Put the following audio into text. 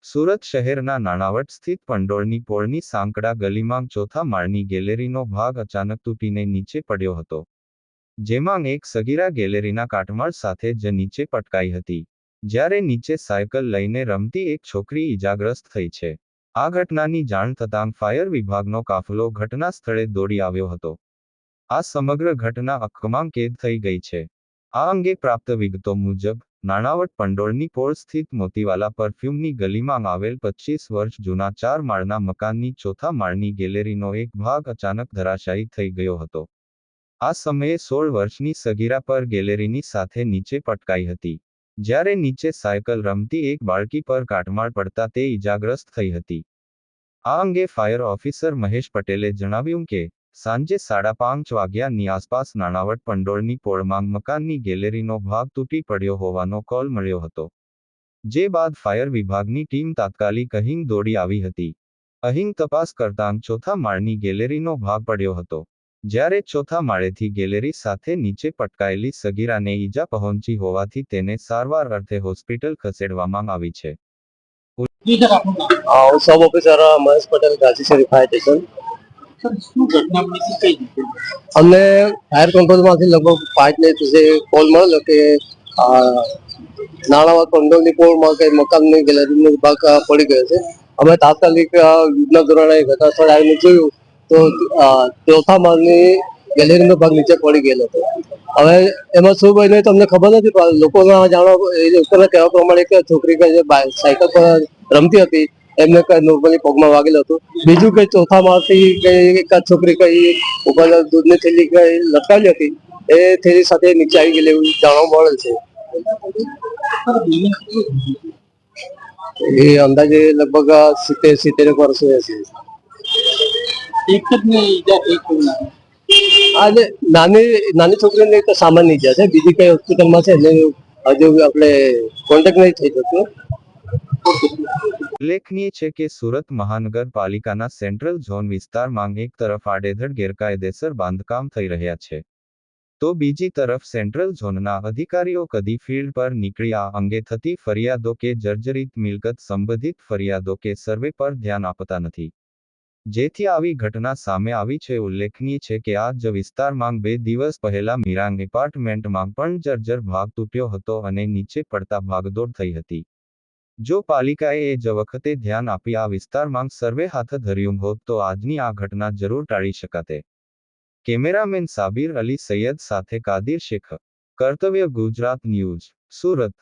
સુરત શહેરના નાણાવટ સ્થિત પંડોળની પોળની સાંકડા ગલીમાં ચોથા માળની ગેલેરીનો ભાગ અચાનક તૂટીને નીચે પડ્યો હતો, જેમાં એક સગીરા ગેલેરીના કાટમાળ સાથે જ નીચે પટકાઈ હતી, જ્યારે નીચે સાયકલ લઈને રમતી એક છોકરી ઈજાગ્રસ્ત થઈ છે. આ ઘટનાની જાણ થતાં ફાયર વિભાગનો કાફલો ઘટના સ્થળે દોડી આવ્યો હતો. આ સમગ્ર ઘટના આંખમાં કેદ થઈ ગઈ છે. આ અંગે પ્રાપ્ત વિગતો મુજબ, નાણાવટ પંડોળની પોળ સ્થિત મોતીવાલા પરફ્યુમની ગલીમાં આવેલ 25 વર્ષ જૂના 4 માળના મકાનની ચોથા માળની ગેલેરીનો એક ભાગ અચાનક ધરાશાયી થઈ ગયો હતો. આ સમયે 16 વર્ષની સગીરા પર ગેલેરીની સાથે નીચે પટકાઈ હતી, જ્યારે નીચે સાયકલ રમતી એક બાળકી પર કાટમાળ પડતા તે ઈજાગ્રસ્ત થઈ હતી. આ અંગે ફાયર ઓફિસર મહેશ પટેલે જણાવ્યું કે, સાંજે 5:30 વાગ્યાની આસપાસ નાણાવટ પંડોળની પોળમાં મકાનની ગેલેરીનો ભાગ તૂટી પડ્યો હોવાનો કોલ મળ્યો હતો. જે બાદ ફાયર વિભાગની ટીમ તાત્કાલિક અહીં દોડી આવી હતી. અહીં તપાસ કરતાં ચોથા માળની ગેલેરીનો ભાગ પડ્યો હતો, જ્યારે ચોથા માળેથી ગેલેરી સાથે નીચે પટકાયેલી સગીરાને ઈજા પહોંચી હોવાથી તેને સારવાર અર્થે હોસ્પિટલ ખસેડવામાં આવી છે. सब ऑफिसर महेश पटेल गाजी से फायर स्टेशन हमने फायर कंट्रोल માંથી લગભગ 5 મિનિટ પછી કોલ મળ્યો કે નાણાવટ પંડોળની પોળમાં કે મકાનની ગેલેરીનો ભાગ પડી ગયો છે. અમે તાત્કાલિક યુદ્ધના ધોરણે ઘટનાસ્થળે આવીને જોયું તો ચોથા માળની ગેલેરીનો ભાગ નીચે પડી ગયેલો હતો. હવે એમાં શું બન્યું તમને ખબર નથી, પણ લોકોના જાણવા લોકોના કહેવા પ્રમાણે કે છોકરી કે સાયકલ પર રમતી હતી એમને કઈ નોર્મલી પગમાં વાગેલું હતું. બીજું કઈ ચોથા માળથી કઈ એક છોકરી કઈ ઉપર દૂધની થેલી કઈ લટકાવી હતી, એ થેલી સાથે નીચે આવી ગયેલી એવું જાણવા મળે છે. એ અંદાજે લગભગ 70 વર્ષ હશે. આજે નાની છોકરીને તો સામાન્ય ઈજા છે, બીજી કઈ હોસ્પિટલમાં છે એટલે હજુ આપણે કોન્ટેક્ટ નહીં થઈ શકતો. ઉલ્લેખનીય છે કે સુરત મહાનગરપાલિકાના સેન્ટ્રલ ઝોન વિસ્તારમાં એક તરફ આડેધડ ગેરકાયદેસર બાંધકામ થઈ રહ્યા છે, તો બીજી તરફ સેન્ટ્રલ ઝોનના અધિકારીઓ કદી ફિલ્ડ પર નીકળી આ અંગે થતી ફરિયાદો કે જર્જરિત મિલકત સંબંધિત ફરિયાદો કે સર્વે પર ધ્યાન આપતા નથી, જેથી આવી ઘટના સામે આવી છે. ઉલ્લેખનીય છે કે આ જ વિસ્તારમાં 2 દિવસ પહેલા મિરાંગ એપાર્ટમેન્ટમાં પણ જર્જર ભાગ તૂટ્યો હતો અને નીચે પડતા ભાગદોડ થઈ હતી. જો પાલિકાએ એ જ વખતે ધ્યાન આપી આ વિસ્તારમાં સર્વે હાથ ધર્યું હોત તો આજની આ ઘટના જરૂર ટાળી શકાતે. કેમેરામેન સાબિર અલી સૈયદ સાથે કાદિર શેખ, કર્તવ્ય ગુજરાત ન્યૂઝ, સુરત.